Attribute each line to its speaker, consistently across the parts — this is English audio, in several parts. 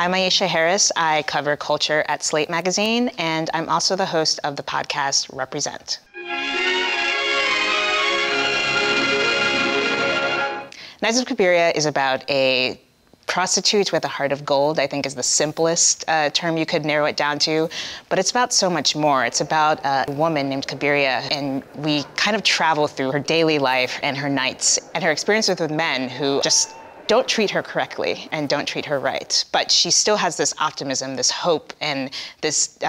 Speaker 1: I'm Aisha Harris. I cover culture at Slate magazine, and I'm also the host of the podcast Represent. Knights of Cabiria is about a prostitute with a heart of gold, I think is the simplest term you could narrow it down to, but it's about so much more. It's about a woman named Cabiria, and we kind of travel through her daily life and her nights and her experiences with men who just don't treat her correctly and don't treat her right. But she still has this optimism, this hope, and this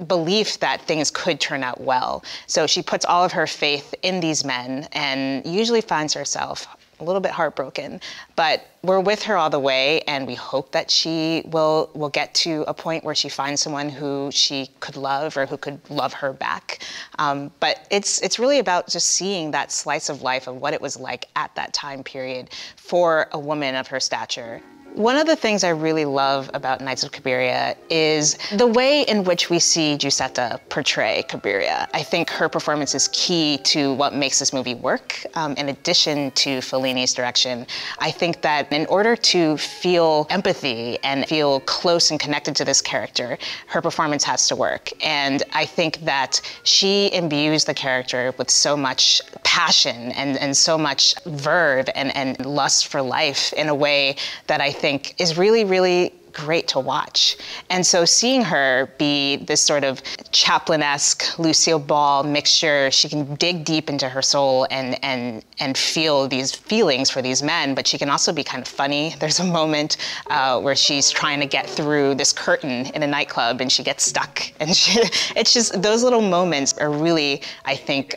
Speaker 1: belief that things could turn out well. So she puts all of her faith in these men and usually finds herself a little bit heartbroken, but we're with her all the way, and we hope that she will get to a point where she finds someone who she could love or who could love her back. But it's really about just seeing that slice of life of what it was like at that time period for a woman of her stature. One of the things I really love about Knights of Cabiria is the way in which we see Giussetta portray Cabiria. I think her performance is key to what makes this movie work. In addition to Fellini's direction, I think that in order to feel empathy and feel close and connected to this character, her performance has to work. And I think that she imbues the character with so much passion and so much verve and lust for life in a way that I think is really, really great to watch. And so seeing her be this sort of Chaplin-esque Lucille Ball mixture, she can dig deep into her soul and feel these feelings for these men, but she can also be kind of funny. There's a moment where she's trying to get through this curtain in a nightclub and she gets stuck. And it's just, those little moments are really, I think,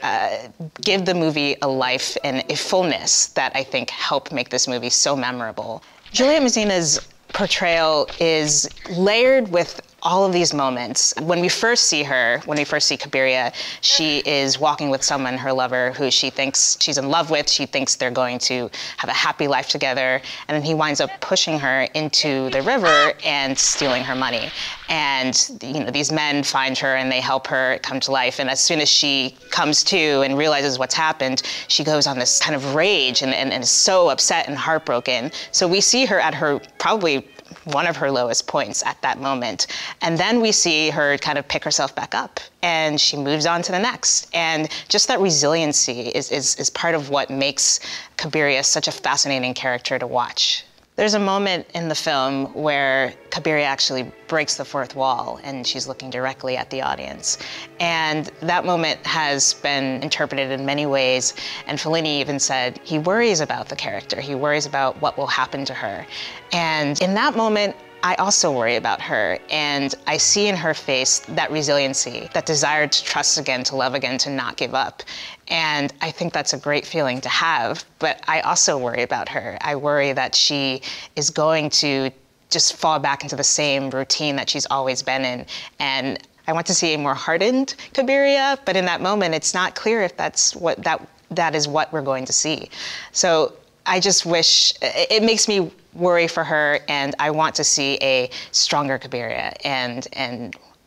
Speaker 1: give the movie a life and a fullness that I think help make this movie so memorable. Juliet Massina's portrayal is layered with all of these moments. When we first see her, when we first see Cabiria, she is walking with someone, her lover, who she thinks she's in love with. She thinks they're going to have a happy life together. And then he winds up pushing her into the river and stealing her money. And these men find her and they help her come to life. And as soon as she comes to and realizes what's happened, she goes on this kind of rage and is so upset and heartbroken. So we see her at her probably one of her lowest points at that moment. And then we see her kind of pick herself back up and she moves on to the next. And just that resiliency is part of what makes Cabiria such a fascinating character to watch. There's a moment in the film where Cabiria actually breaks the fourth wall and she's looking directly at the audience. And that moment has been interpreted in many ways. And Fellini even said he worries about the character. He worries about what will happen to her. And in that moment, I also worry about her, and I see in her face that resiliency, that desire to trust again, to love again, to not give up. And I think that's a great feeling to have, but I also worry about her. I worry that she is going to just fall back into the same routine that she's always been in. And I want to see a more hardened Cabiria, but in that moment, it's not clear if that's what that is what we're going to see. So I just wish, it makes me worry for her, and I want to see a stronger Cabiria, and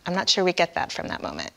Speaker 1: I'm not sure we get that from that moment.